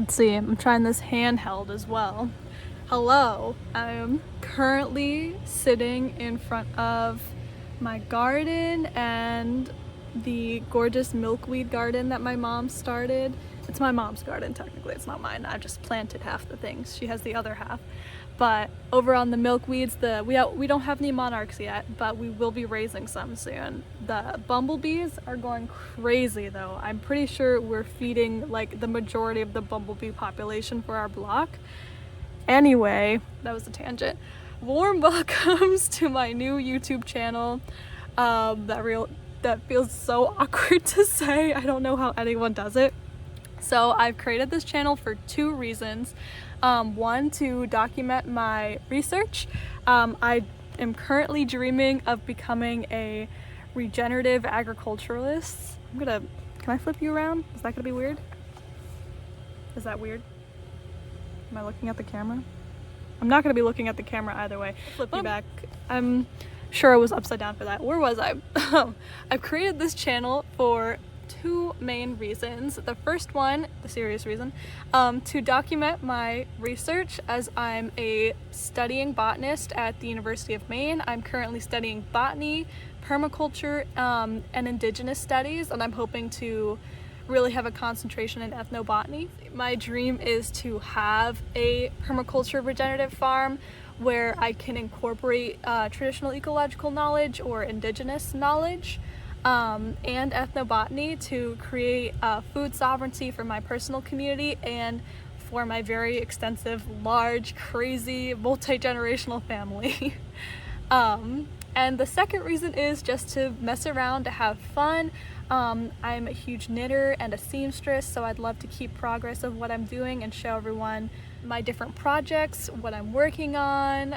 Let's see, I'm trying this handheld as well. Hello, I'm currently sitting in front of my garden and the gorgeous milkweed garden that my mom started. It's my mom's garden, technically, it's not mine. I just planted half the things. She has the other half. But over on the milkweeds, we don't have any monarchs yet, but we will be raising some soon. The bumblebees are going crazy though. I'm pretty sure we're feeding like the majority of the bumblebee population for our block. Anyway, that was a tangent. Warm welcomes to my new YouTube channel. That feels so awkward to say. I don't know how anyone does it. So I've created this channel for two reasons. One, to document my research. I am currently dreaming of becoming a regenerative agriculturalist. Can I flip you around? Is that gonna be weird? Is that weird? Am I looking at the camera? I'm not gonna be looking at the camera either way. Flip you back. I'm sure I was upside down for that. Where was I? I've created this channel for two main reasons. The first one, the serious reason, to document my research, as I'm a studying botanist at the University of Maine. I'm currently studying botany, permaculture, and indigenous studies, and I'm hoping to really have a concentration in ethnobotany. My dream is to have a permaculture regenerative farm where I can incorporate traditional ecological knowledge or indigenous knowledge and ethnobotany to create food sovereignty for my personal community and for my very extensive, large, crazy, multi-generational family. And the second reason is just to mess around, to have fun. I'm a huge knitter and a seamstress, so I'd love to keep progress of what I'm doing and show everyone my different projects, what I'm working on,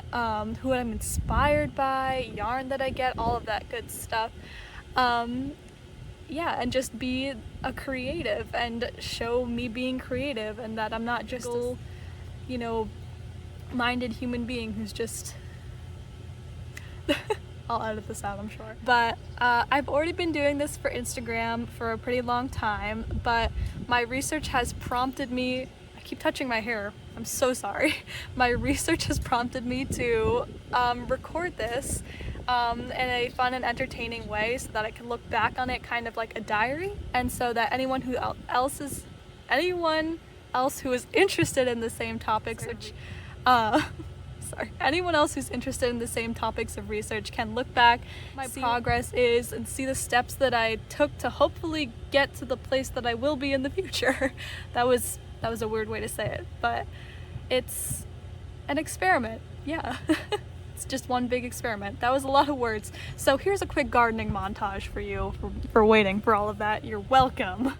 who I'm inspired by, yarn that I get, all of that good stuff. Yeah, and just be a creative and show me being creative and that I'm not just a, minded human being who's just I'll edit this out, I'm sure. But I've already been doing this for Instagram for a pretty long time, but my research has prompted me, I keep touching my hair, I'm so sorry. My research has prompted me to record this in a fun and entertaining way so that I can look back on it kind of like a diary, and so that anyone else who is interested in the same topics, anyone else who's interested in the same topics of research can look back, my progress is, and see the steps that I took to hopefully get to the place that I will be in the future. That was a weird way to say it, but it's an experiment, yeah. It's just one big experiment. That was a lot of words. So here's a quick gardening montage for you for waiting for all of that. You're welcome.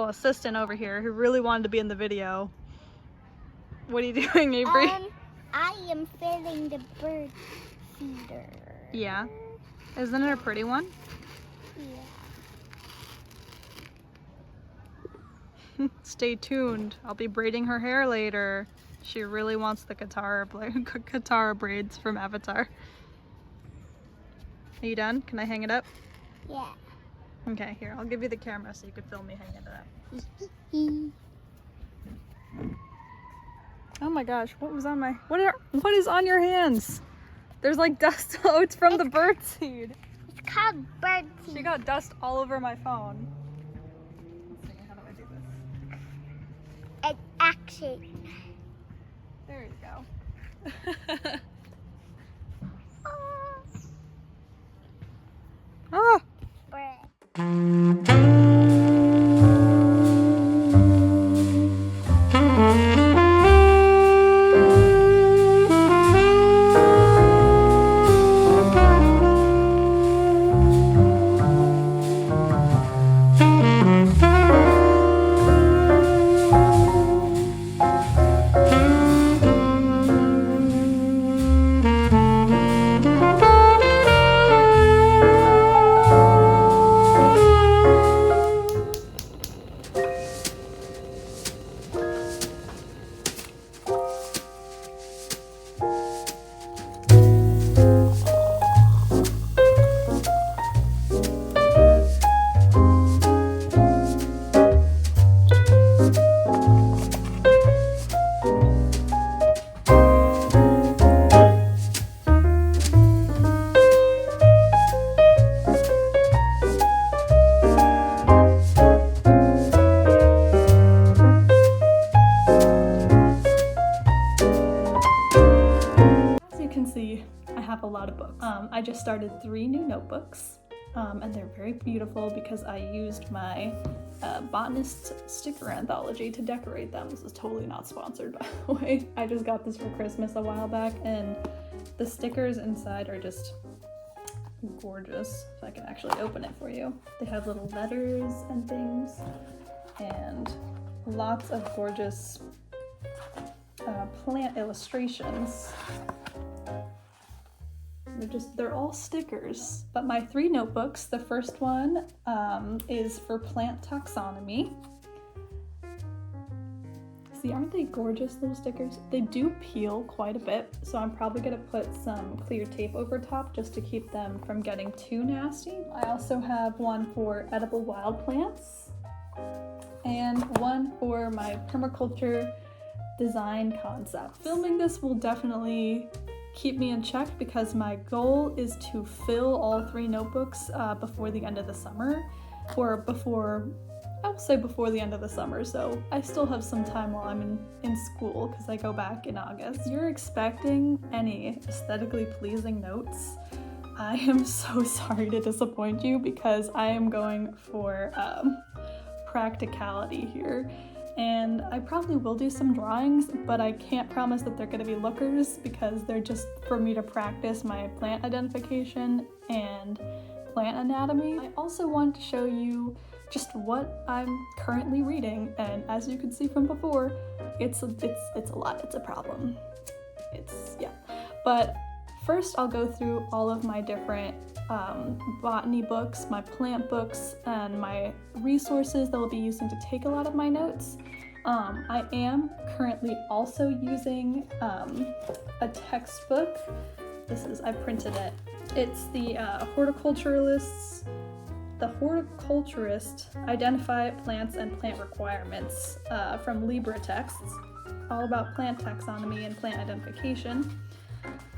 assistant over here who really wanted to be in the video. What are you doing, Avery? I am filling the bird feeder. Yeah. Isn't it a pretty one? Yeah. Stay tuned. I'll be braiding her hair later. She really wants the Katara braids from Avatar. Are you done? Can I hang it up? Yeah. Okay, here. I'll give you the camera so you can film me hanging it up. Oh my gosh, what was on my... What is on your hands? There's like dust. Oh, it's from the bird seed. It's called bird seed. She got dust all over my phone. Let's see, how do I do this? It's action. There you go. Ah! Bread. A lot of books. I just started 3 new notebooks, and they're very beautiful because I used my botanist sticker anthology to decorate them. This is totally not sponsored, by the way. I just got this for Christmas a while back, and the stickers inside are just gorgeous. So I can actually open it for you. They have little letters and things, and lots of gorgeous plant illustrations. They're all stickers, but my 3 notebooks, the first one is for plant taxonomy. See, aren't they gorgeous little stickers? They do peel quite a bit, so I'm probably gonna put some clear tape over top just to keep them from getting too nasty. I also have one for edible wild plants and one for my permaculture design concept. Filming this will definitely keep me in check because my goal is to fill all 3 notebooks before the end of the summer, or I will say before the end of the summer, so I still have some time while I'm in school because I go back in August. If you're expecting any aesthetically pleasing notes, I am so sorry to disappoint you because I am going for practicality here. And I probably will do some drawings, but I can't promise that they're going to be lookers because they're just for me to practice my plant identification and plant anatomy. I also want to show you just what I'm currently reading, and as you can see from before, it's a lot. It's a problem. Yeah. But first I'll go through all of my different botany books, my plant books, and my resources that I'll be using to take a lot of my notes. I am currently also using a textbook. I printed it. It's the Horticulturist Identify Plants and Plant Requirements from LibreTexts, all about plant taxonomy and plant identification.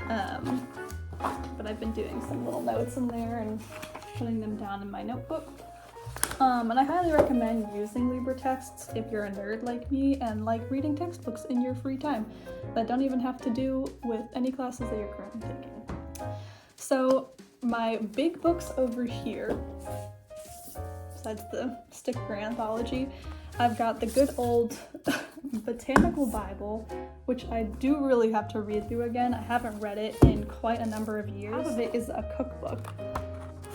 But I've been doing some little notes in there and putting them down in my notebook. And I highly recommend using LibreTexts if you're a nerd like me and like reading textbooks in your free time that don't even have to do with any classes that you're currently taking. So my big books over here, besides the sticker anthology, I've got the good old Botanical Bible, which I do really have to read through again. I haven't read it in quite a number of years. Half of it is a cookbook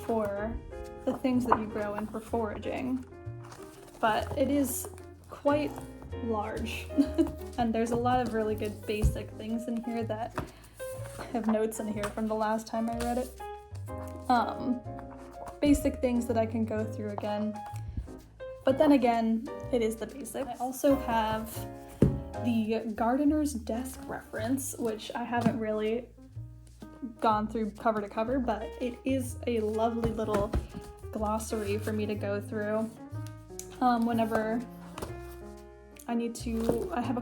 for the things that you grow and for foraging, but it is quite large. And there's a lot of really good basic things in here that I have notes in here from the last time I read it. Basic things that I can go through again. But then again, it is the basics. I also have the Gardener's Desk reference, which I haven't really gone through cover to cover, but it is a lovely little glossary for me to go through whenever I have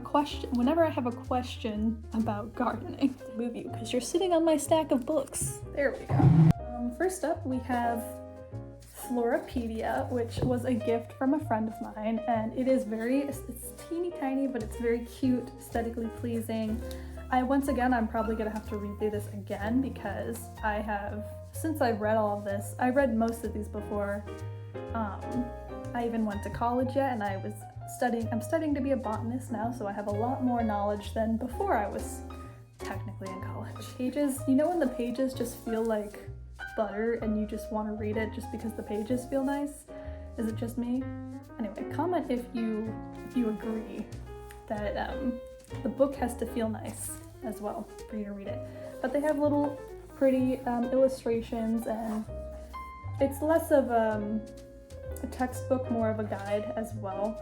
a question about gardening. Move you, because you're sitting on my stack of books. There we go. First up, we have Florapedia, which was a gift from a friend of mine, and it's teeny tiny, but it's very cute, aesthetically pleasing. I'm probably gonna have to read through this again because since I've read all of this, I read most of these before I even went to college yet, and I'm studying to be a botanist now, so I have a lot more knowledge than before I was technically in college. Pages, you know when the pages just feel like butter and you just want to read it just because the pages feel nice? Is it just me? Anyway, comment if you agree that the book has to feel nice as well for you to read it. But they have little pretty illustrations, and it's less of a textbook, more of a guide as well.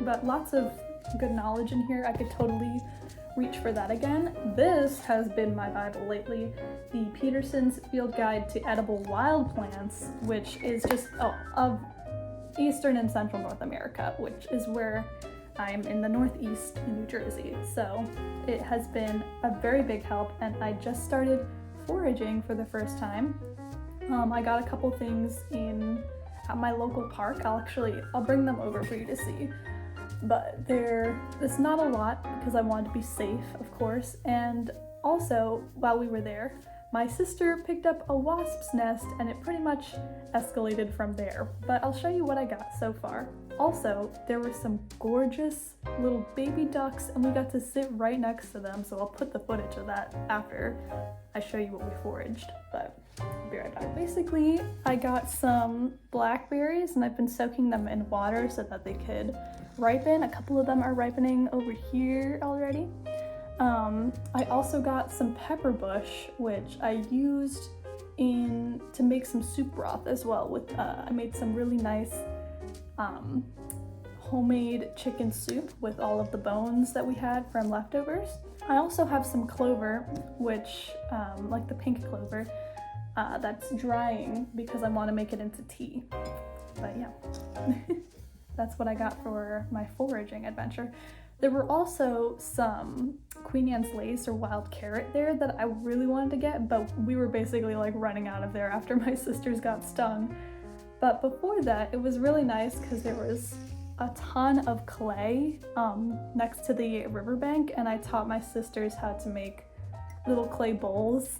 But lots of good knowledge in here. I could totally reach for that again. This has been my Bible lately, the Peterson's Field Guide to Edible Wild Plants, which is just of Eastern and Central North America, which is where I'm in the Northeast in New Jersey. So it has been a very big help, and I just started foraging for the first time. I got a couple things at my local park. I'll bring them over for you to see. But it's not a lot because I wanted to be safe, of course. And also, while we were there, my sister picked up a wasp's nest, and it pretty much escalated from there. But I'll show you what I got so far. Also, there were some gorgeous little baby ducks, and we got to sit right next to them, so I'll put the footage of that after I show you what we foraged. But I'll be right back. Basically, I got some blackberries, and I've been soaking them in water so that they could ripen. A couple of them are ripening over here already. I also got some pepper bush, which I used to make some soup broth as well. I made some really nice homemade chicken soup with all of the bones that we had from leftovers. I also have some clover, which like the pink clover, that's drying because I want to make it into tea. But yeah. That's what I got for my foraging adventure. There were also some Queen Anne's lace or wild carrot there that I really wanted to get, but we were basically like running out of there after my sisters got stung. But before that, it was really nice because there was a ton of clay next to the riverbank, and I taught my sisters how to make little clay bowls.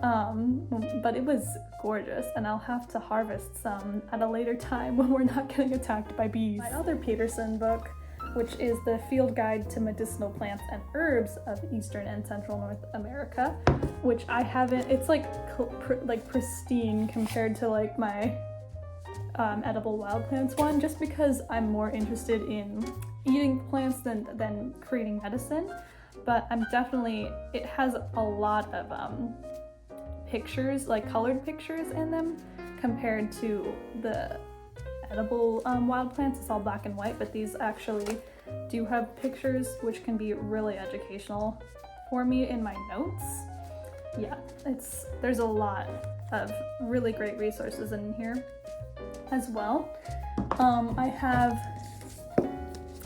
But it was gorgeous, and I'll have to harvest some at a later time when we're not getting attacked by bees. My other Peterson book, which is the Field Guide to Medicinal Plants and Herbs of Eastern and Central North America, which I haven't, it's like pristine compared to like my edible wild plants one, just because I'm more interested in eating plants than creating medicine. But it has a lot of pictures, like colored pictures in them, compared to the edible wild plants. It's all black and white, but these actually do have pictures, which can be really educational for me in my notes. Yeah, there's a lot of really great resources in here as well. I have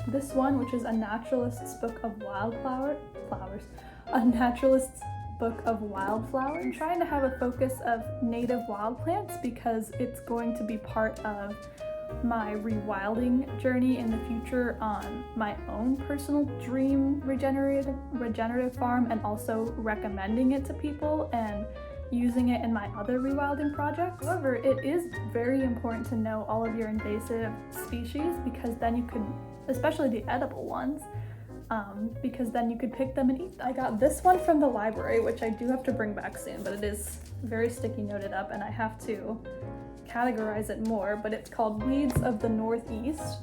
this one, which is a naturalist's book of wildflowers. A naturalist's book of wildflowers. I'm trying to have a focus of native wild plants because it's going to be part of my rewilding journey in the future on my own personal dream regenerative farm, and also recommending it to people and using it in my other rewilding projects. However, it is very important to know all of your invasive species, because then you could, especially the edible ones, because then you could pick them and eat them. I got this one from the library, which I do have to bring back soon, but it is very sticky noted up and I have to categorize it more, but it's called Weeds of the Northeast.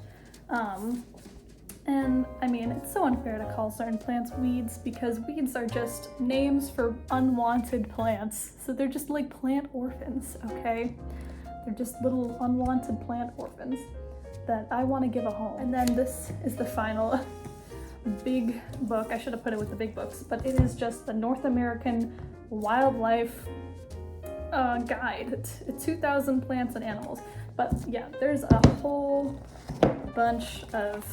And I mean, it's so unfair to call certain plants weeds because weeds are just names for unwanted plants. So they're just like plant orphans, okay? They're just little unwanted plant orphans that I want to give a home. And then this is the final big book. I should have put it with the big books, but it is just the North American Wildlife Guide to 2,000 plants and animals. But yeah, there's a whole bunch of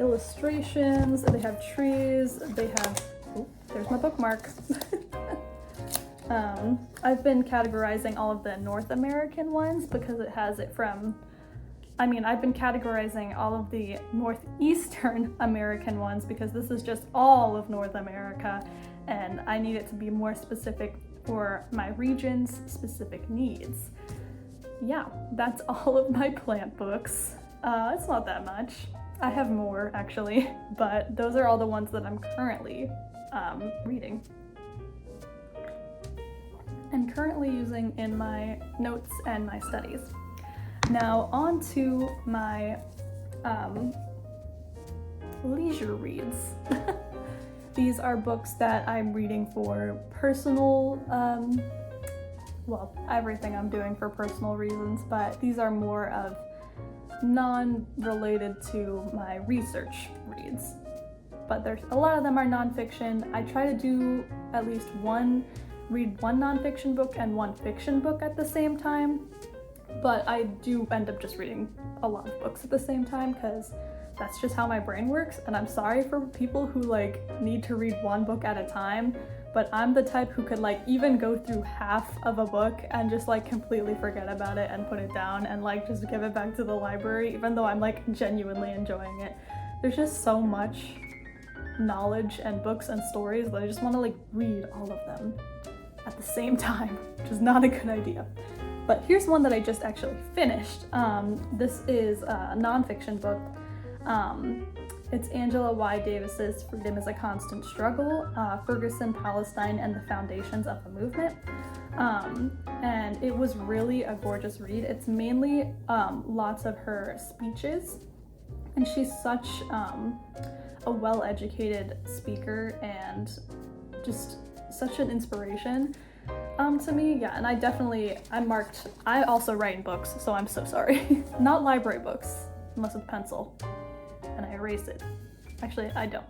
illustrations. They have trees. They have, oh, there's my bookmark. I've been categorizing all of the North American ones because it has it from, I've been categorizing all of the Northeastern American ones because this is just all of North America, and I need it to be more specific for my region's specific needs. Yeah, that's all of my plant books. It's not that much. I have more actually, but those are all the ones that I'm currently reading and currently using in my notes and my studies. Now on to my leisure reads. These are books that I'm reading for personal, everything I'm doing for personal reasons, but these are more of non-related to my research reads. But there's a lot of them are nonfiction. I try to do at least read one nonfiction book and one fiction book at the same time, but I do end up just reading a lot of books at the same time because that's just how my brain works. And I'm sorry for people who need to read one book at a time, but I'm the type who could even go through half of a book and just completely forget about it and put it down and just give it back to the library, even though I'm genuinely enjoying it. There's just so much knowledge and books and stories that I just want to read all of them at the same time, which is not a good idea. But here's one that I just actually finished. This is a nonfiction book. It's Angela Y. Davis's Freedom is a Constant Struggle, Ferguson, Palestine, and the Foundations of the Movement. And it was really a gorgeous read. It's mainly lots of her speeches, and she's such a well-educated speaker and just such an inspiration to me. Yeah, and I also write in books, so I'm so sorry. Not library books, unless with pencil, and I erase it. Actually, I don't.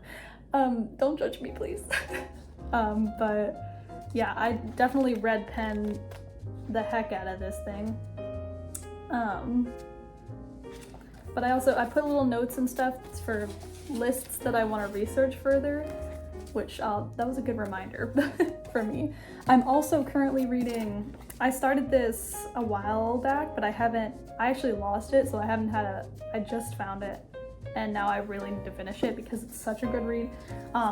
Don't judge me, please. But yeah, I definitely red pen the heck out of this thing. But I put little notes and stuff for lists that I want to research further, which that was a good reminder for me. I'm also currently reading, I started this a while back, but I actually lost it, so I just found it, and now I really need to finish it because it's such a good read.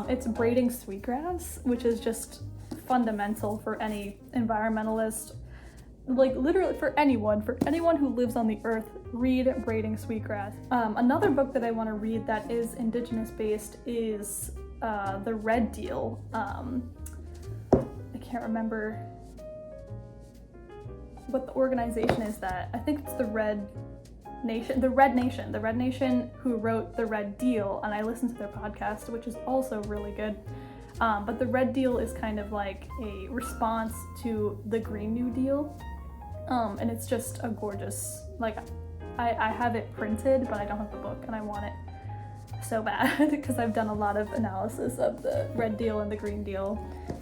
It's Braiding Sweetgrass, which is just fundamental for any environmentalist, literally for anyone who lives on the earth. Read Braiding Sweetgrass. Another book that I want to read that is indigenous based is The Red Deal. I can't remember what the organization is that. I think it's the Red Nation who wrote The Red Deal, and I listened to their podcast, which is also really good. But The Red Deal is kind of like a response to the Green New Deal. And it's just a gorgeous, I have it printed, but I don't have the book, and I want it so bad because I've done a lot of analysis of the Red Deal and the Green Deal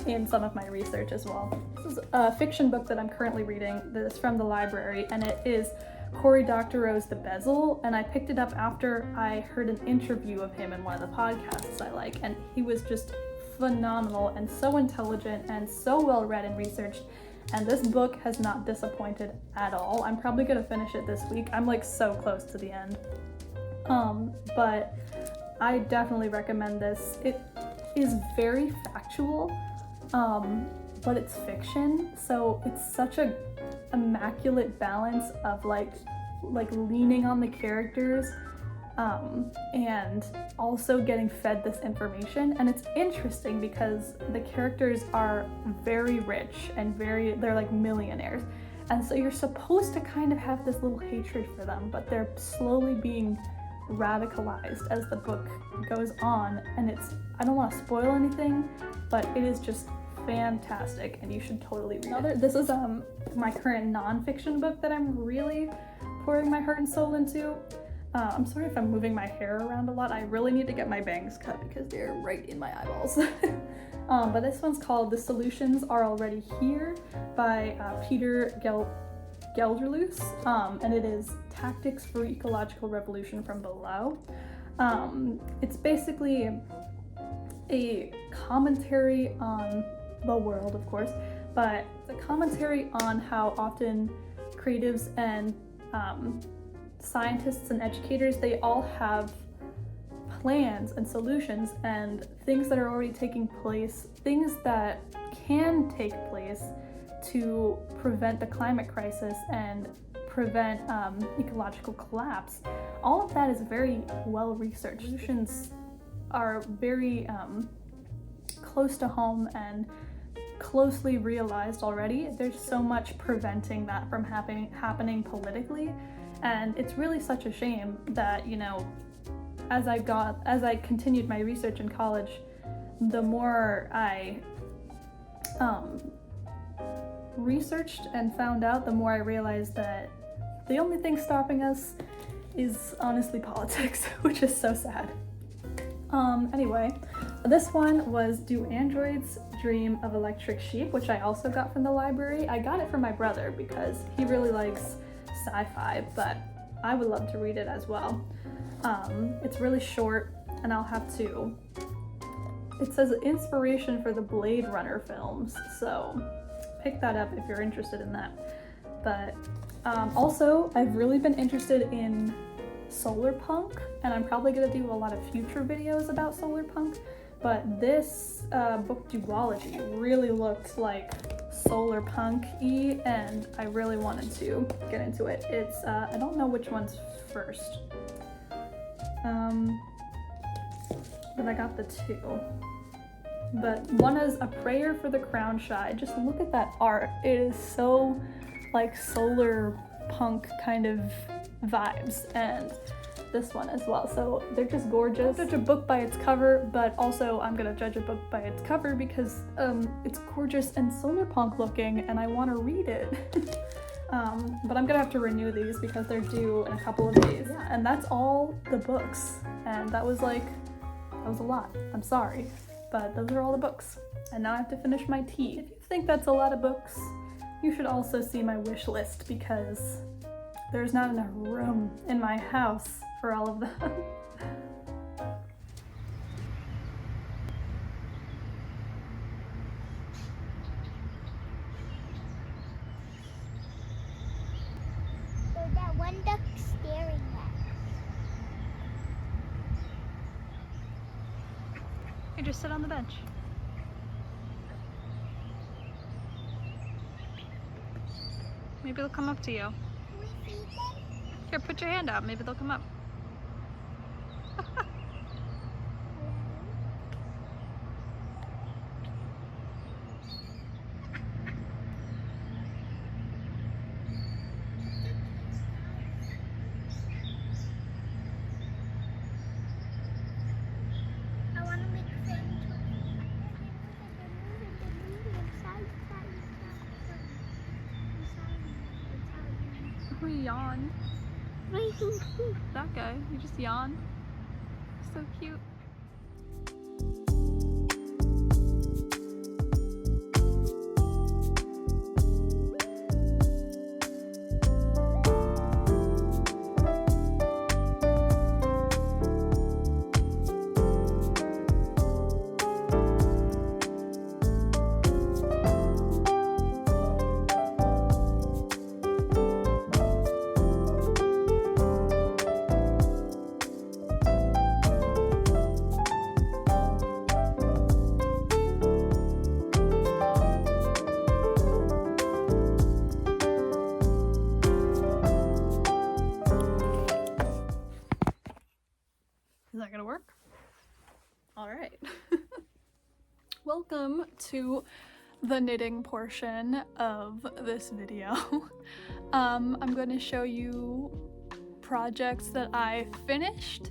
in some of my research as well. This is a fiction book that I'm currently reading that is from the library, and it is Cory Doctorow's The Bezel, and I picked it up after I heard an interview of him in one of the podcasts I like, and he was just phenomenal and so intelligent and so well read and researched, and this book has not disappointed at all. I'm probably gonna finish it this week. I'm so close to the end. But I definitely recommend this. It is very factual, but it's fiction, so it's such a immaculate balance of leaning on the characters and also getting fed this information. And it's interesting because the characters are very rich and they're millionaires, And so you're supposed to kind of have this little hatred for them, but they're slowly being radicalized as the book goes on. And I don't want to spoil anything, but it is just fantastic and you should totally read it. This is my current nonfiction book that I'm really pouring my heart and soul into. I'm sorry if I'm moving my hair around a lot. I really need to get my bangs cut because they're right in my eyeballs. But this one's called The Solutions Are Already Here by Peter Gelderloos, and it is Tactics for Ecological Revolution from Below. It's basically a commentary on the world, of course, but it's a commentary on how often creatives and scientists and educators, they all have plans and solutions and things that are already taking place, things that can take place to prevent the climate crisis and prevent ecological collapse. All of that is very well researched. Solutions are very close to home and closely realized already. There's so much preventing that from happening politically, and it's really such a shame that, you know, as I continued my research in college, the more I researched and found out, the more I realized that the only thing stopping us is honestly politics, which is so sad. Anyway, this one was Do Androids Dream of Electric Sheep, which I also got from the library. I got it from my brother because he really likes sci-fi, but I would love to read it as well. It's really short, and I'll have to... It says inspiration for the Blade Runner films, so pick that up if you're interested in that. But also, I've really been interested in solarpunk, and I'm probably going to do a lot of future videos about solarpunk, but this book duology really looked like solarpunk-y, and I really wanted to get into it. It's I don't know which one's first, but I got the two. But one is A Prayer for the Crown Shy. Just look at that art. It is so like solar punk kind of vibes, and this one as well. So they're just gorgeous. I judge a book by its cover, but also I'm gonna judge a book by its cover because it's gorgeous and solar punk looking, and I want to read it. But I'm gonna have to renew these because they're due in a couple of days. Yeah, and that's all the books, and that was a lot. I'm sorry, but those are all the books. And now I have to finish my tea. If you think that's a lot of books, you should also see my wish list because there's not enough room in my house for all of them. So that one duck staring at us. You just sit on the bench. Maybe they'll come up to you. Can we feed them? Here, put your hand out. Maybe they'll come up. I want to make friends with We yawn. That guy, he just yawned. So cute. Is that gonna work? All right. Welcome to the knitting portion of this video. I'm going to show you projects that I finished,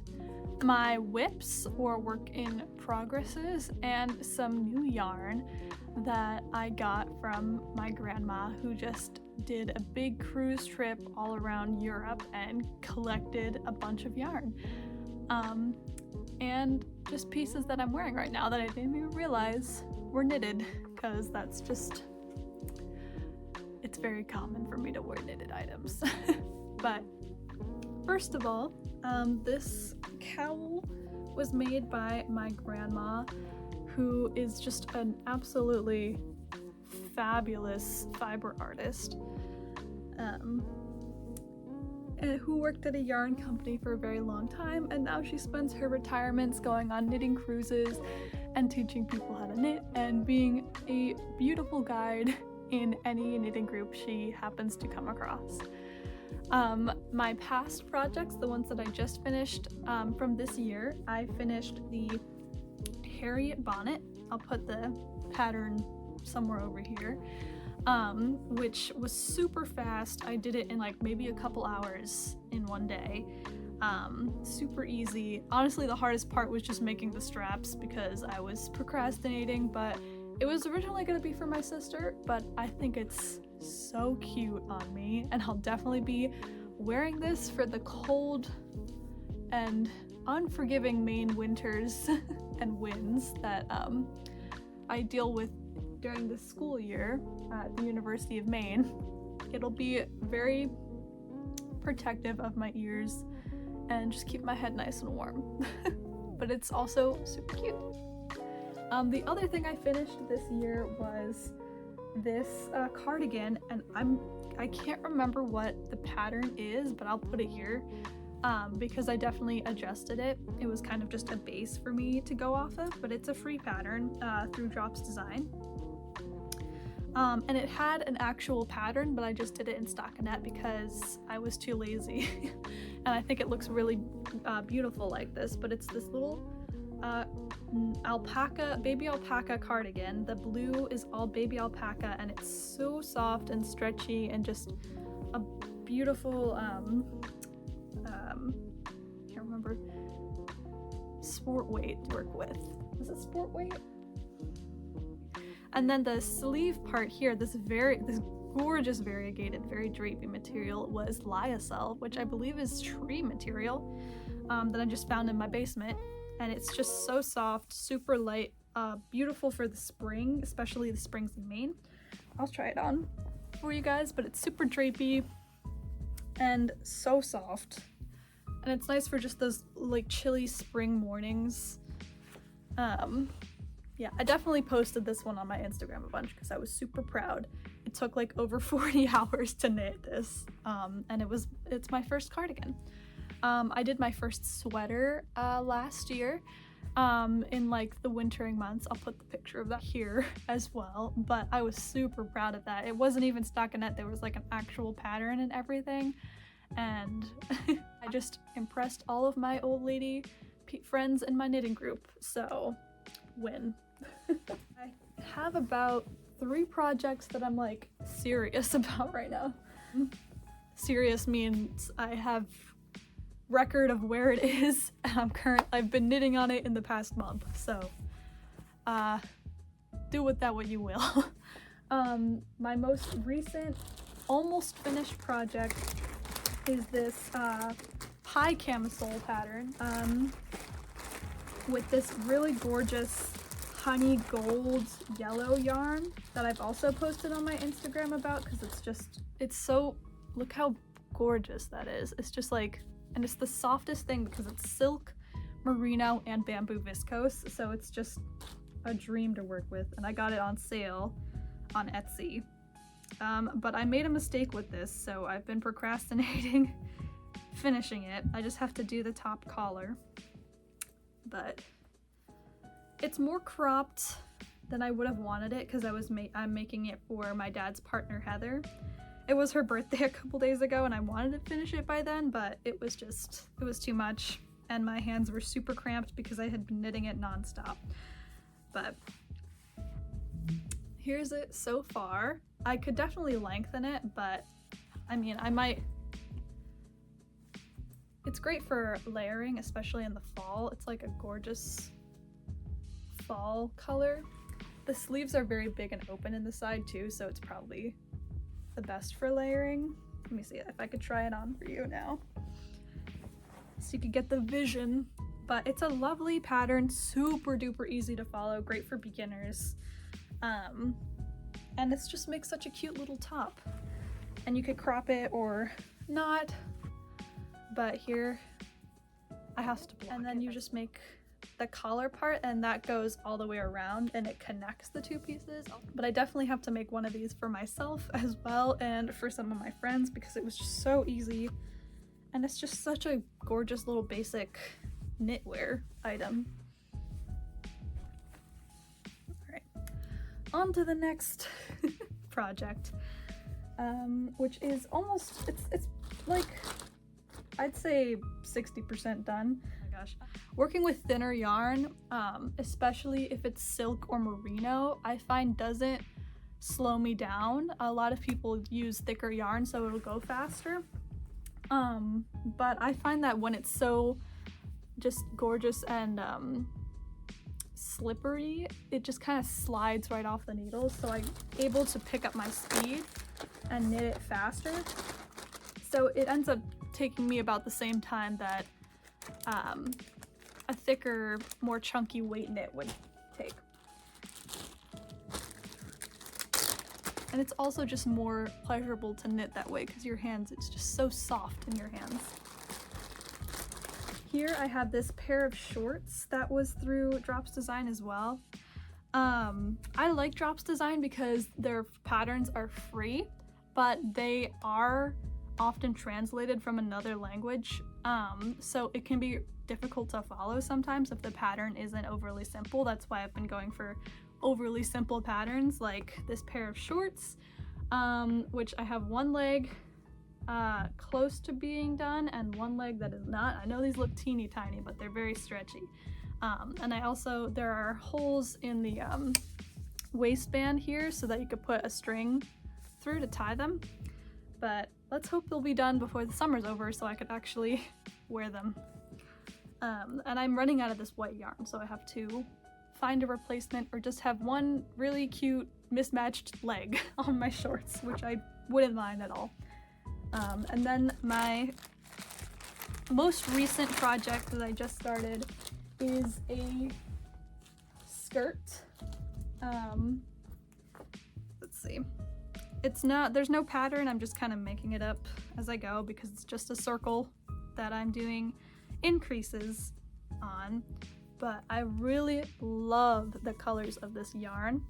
my whips or work in progresses, and some new yarn that I got from my grandma, who just did a big cruise trip all around Europe and collected a bunch of yarn. And just pieces that I'm wearing right now that I didn't even realize were knitted, because that's just, it's very common for me to wear knitted items. But first of all, this cowl was made by my grandma, who is just an absolutely fabulous fiber artist, and who worked at a yarn company for a very long time, and now she spends her retirements going on knitting cruises and teaching people how to knit and being a beautiful guide in any knitting group she happens to come across. My past projects, the ones that I just finished from this year, I finished the Harriet bonnet. I'll put the pattern somewhere over here, which was super fast. I did it in like maybe a couple hours in one day. Super easy. Honestly, the hardest part was just making the straps because I was procrastinating, but it was originally going to be for my sister, but I think it's so cute on me, and I'll definitely be wearing this for the cold and unforgiving Maine winters and winds that I deal with during the school year at the University of Maine. It'll be very protective of my ears and just keep my head nice and warm. But it's also super cute. The other thing I finished this year was this cardigan, and I can't remember what the pattern is, but I'll put it here because I definitely adjusted it. It was kind of just a base for me to go off of, but it's a free pattern through Drops Design. And it had an actual pattern, but I just did it in stockinette because I was too lazy. And I think it looks really beautiful like this, but it's this little baby alpaca cardigan. The blue is all baby alpaca, and it's so soft and stretchy and just a beautiful, can't remember, sport weight to work with. Is it sport weight? And then the sleeve part here, this gorgeous variegated, very drapey material was lyocell, which I believe is tree material that I just found in my basement. And it's just so soft, super light, beautiful for the spring, especially the springs in Maine. I'll try it on for you guys, but it's super drapey and so soft. And it's nice for just those like chilly spring mornings. Yeah, I definitely posted this one on my Instagram a bunch because I was super proud. It took like over 40 hours to knit this, and it's my first cardigan. I did my first sweater last year in like the wintering months. I'll put the picture of that here as well, but I was super proud of that. It wasn't even stockinette, there was like an actual pattern and everything, and I just impressed all of my old lady friends in my knitting group, so win. I have about 3 projects that I'm like serious about right now. Serious means I have record of where it is, and I've been knitting on it in the past month, so do with that what you will. My most recent almost finished project is this pie camisole pattern with this really gorgeous honey gold yellow yarn that I've also posted on my Instagram about, because it's so, look how gorgeous that is. It's just like, and it's the softest thing because it's silk, merino, and bamboo viscose, so it's just a dream to work with, and I got it on sale on Etsy. But I made a mistake with this, so I've been procrastinating finishing it. I just have to do the top collar, but it's more cropped than I would have wanted it because I'm making it for my dad's partner Heather. It was her birthday a couple days ago and I wanted to finish it by then, but it was too much and my hands were super cramped because I had been knitting it nonstop. But here's it so far. I could definitely lengthen it, but I mean, I might. It's great for layering, especially in the fall. It's like a gorgeous fall color. The sleeves are very big and open in the side too, so it's probably the best for layering. Let me see if I could try it on for you now, so you could get the vision. But it's a lovely pattern, super duper easy to follow, great for beginners. And it just makes such a cute little top. And you could crop it or not, but here I have to block it. And then you just make the collar part, and that goes all the way around and it connects the two pieces. But I definitely have to make one of these for myself as well and for some of my friends because it was just so easy. And it's just such a gorgeous little basic knitwear item. Alright, on to the next project, which is almost, it's like, I'd say 60% done. Oh my gosh. Working with thinner yarn, especially if it's silk or merino, I find doesn't slow me down. A lot of people use thicker yarn so it'll go faster. But I find that when it's so just gorgeous and slippery, it just kind of slides right off the needles, so I'm able to pick up my speed and knit it faster. So it ends up taking me about the same time that a thicker, more chunky weight knit would take. And it's also just more pleasurable to knit that way because your hands, it's just so soft in your hands. Here I have this pair of shorts that was through Drops Design as well. I like Drops Design because their patterns are free, but they are often translated from another language, so it can be difficult to follow sometimes if the pattern isn't overly simple. That's why I've been going for overly simple patterns like this pair of shorts, which I have one leg close to being done and one leg that is not. I know these look teeny tiny, but they're very stretchy. And I also, there are holes in the waistband here so that you could put a string through to tie them. But let's hope they'll be done before the summer's over so I could actually wear them. And I'm running out of this white yarn, so I have to find a replacement or just have one really cute mismatched leg on my shorts, which I wouldn't mind at all. And then my most recent project that I just started is a skirt. Let's see. It's not, there's no pattern, I'm just kind of making it up as I go because it's just a circle that I'm doing increases on. But I really love the colors of this yarn.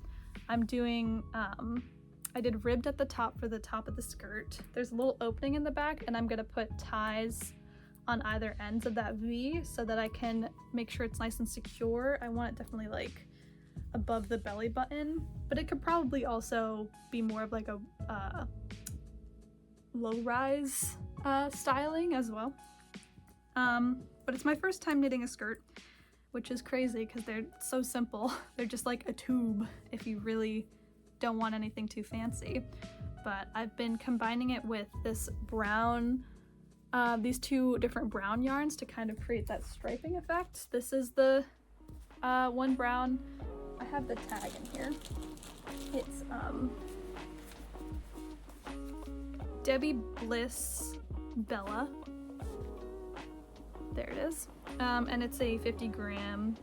I'm doing, I did ribbed at the top for the top of the skirt. There's a little opening in the back and I'm gonna put ties on either ends of that V so that I can make sure it's nice and secure. I want it definitely like above the belly button, but it could probably also be more of like a low-rise styling as well. But it's my first time knitting a skirt, which is crazy because they're so simple. They're just like a tube if you really don't want anything too fancy. But I've been combining it with this brown, these two different brown yarns to kind of create that striping effect. This is the one brown. I have the tag in here. It's Debbie Bliss Bella. There it is. And it's a 50 gram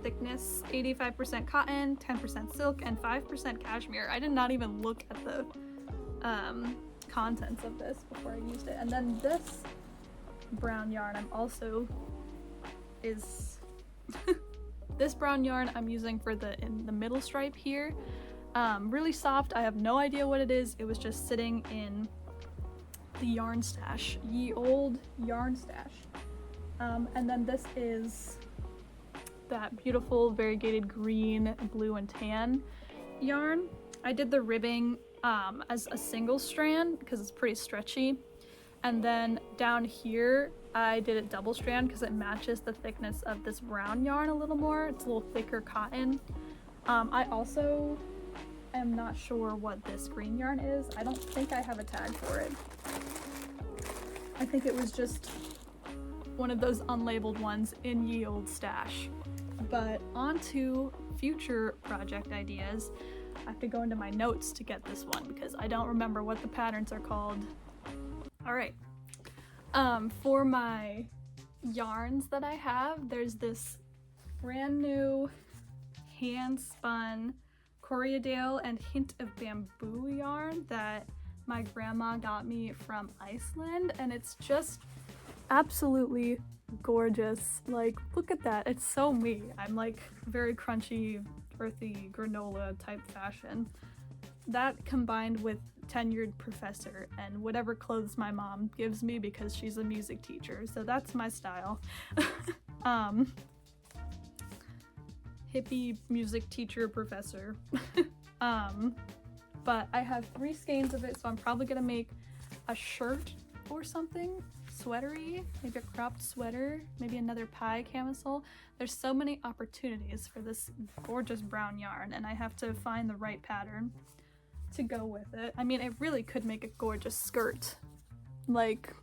thickness, 85% cotton, 10% silk, and 5% cashmere. I did not even look at the contents of this before I used it. And then this brown yarn this brown yarn I'm using for in the middle stripe here. Really soft. I have no idea what it is. It was just sitting in the yarn stash, ye old yarn stash. And then this is that beautiful variegated green, blue, and tan yarn. I did the ribbing as a single strand because it's pretty stretchy. And then down here, I did it double strand because it matches the thickness of this brown yarn a little more. It's a little thicker cotton. I also am not sure what this green yarn is. I don't think I have a tag for it. I think it was just one of those unlabeled ones in ye old stash. But on to future project ideas. I have to go into my notes to get this one because I don't remember what the patterns are called. All right. For my yarns that I have, there's this brand new hand spun Corriedale and Hint of Bamboo yarn that my grandma got me from Iceland, and it's just absolutely gorgeous. Like, look at that, it's so me. I'm like very crunchy, earthy granola type fashion. That combined with tenured professor and whatever clothes my mom gives me because she's a music teacher, so that's my style. Hippie music teacher professor. But I have 3 skeins of it, so I'm probably gonna make a shirt or something, sweatery, maybe a cropped sweater, maybe another pie camisole. There's so many opportunities for this gorgeous brown yarn, and I have to find the right pattern to go with it. I mean, it really could make a gorgeous skirt. Like,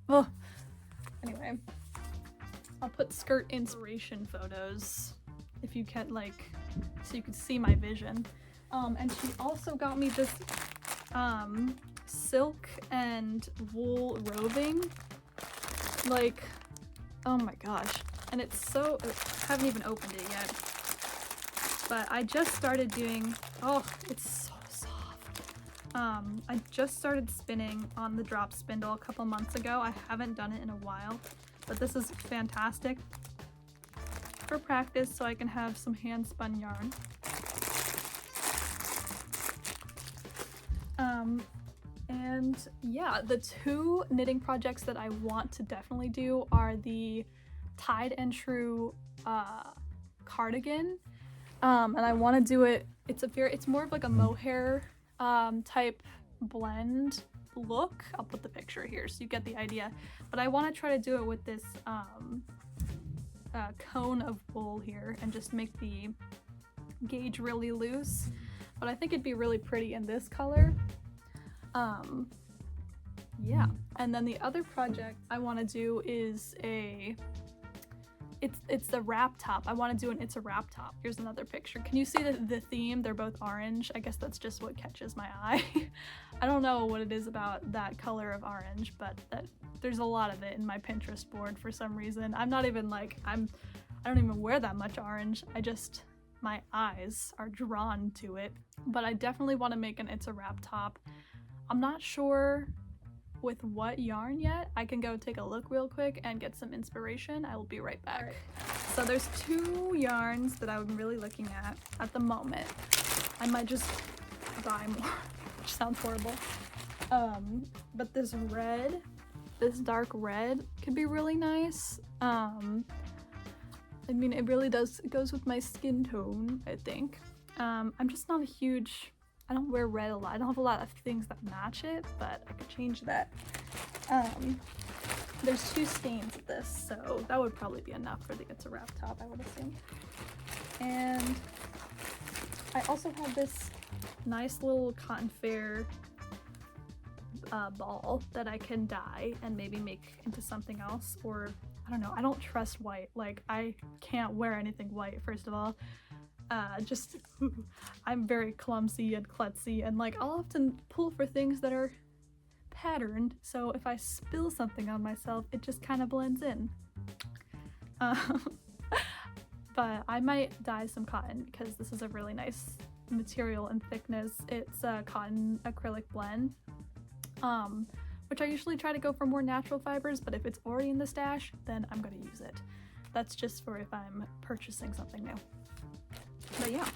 oh. Anyway, I'll put skirt inspiration photos if you can, like, so you can see my vision. And she also got me this silk and wool roving. Like, oh my gosh. And it's so, I haven't even opened it yet. But I just started doing, oh, it's so soft. I just started spinning on the drop spindle a couple months ago. I haven't done it in a while, but this is fantastic for practice so I can have some hand spun yarn. And yeah, the 2 knitting projects that I want to definitely do are the Tied and True cardigan, and I want to do it, it's more of like a mohair type blend look. I'll put the picture here so you get the idea, but I want to try to do it with this cone of wool here and just make the gauge really loose, but I think it'd be really pretty in this color. Yeah, and then the other project I want to do is it's the wrap top. I want to do it's a wrap top. Here's another picture. Can you see the theme? They're both orange. I guess that's just what catches my eye. I don't know what it is about that color of orange, but there's a lot of it in my Pinterest board for some reason. I'm not even like, I don't even wear that much orange. My eyes are drawn to it, but I definitely want to make an it's a wrap top. I'm not sure with what yarn yet. I can go take a look real quick and get some inspiration. I will be right back. Right. So there's 2 yarns that I'm really looking at the moment. I might just buy more, which sounds horrible. But this dark red could be really nice. I mean, it really does, it goes with my skin tone, I think. I'm just not a huge, I don't wear red a lot. I don't have a lot of things that match it, but I could change that. There's 2 skeins of this, so that would probably be enough for the It's a Wrap top, I would assume. And I also have this nice little cotton fair ball that I can dye and maybe make into something else, or I don't know. I don't trust white. Like, I can't wear anything white, first of all. I'm very clumsy and klutzy, and like I'll often pull for things that are patterned, so if I spill something on myself, it just kind of blends in. But I might dye some cotton because this is a really nice material and thickness. It's a cotton acrylic blend, which I usually try to go for more natural fibers, but if it's already in the stash, then I'm gonna use it. That's just for if I'm purchasing something new. But yeah,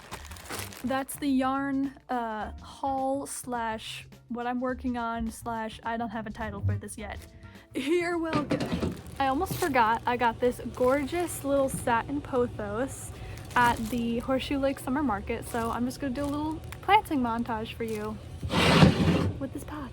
that's the yarn haul slash what I'm working on slash I don't have a title for this yet. You're welcome. I almost forgot, I got this gorgeous little satin pothos at the Horseshoe Lake Summer Market, so I'm just gonna do a little planting montage for you with this pot.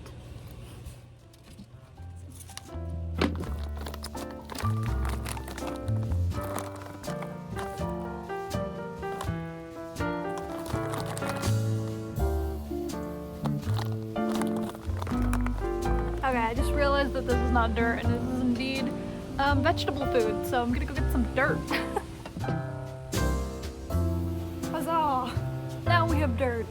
realized that this is not dirt and this is indeed vegetable food, so I'm gonna go get some dirt. Huzzah! Now we have dirt.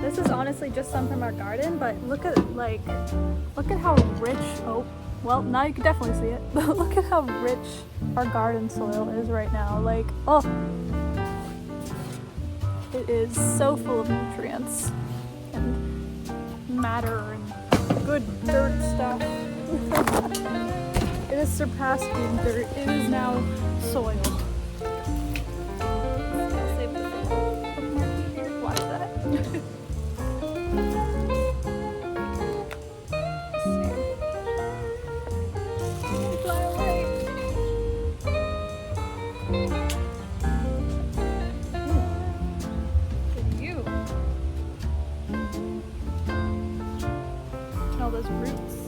This is honestly just some from our garden, but look at how rich, oh, well, now you can definitely see it. But look at how rich our garden soil is right now. Like, oh, it is so full of nutrients and matter and good dirt stuff. It has surpassed being dirt. It is now soil. I'll save this little bookmark here. Watch that. Fly away. Look at you. And all those roots.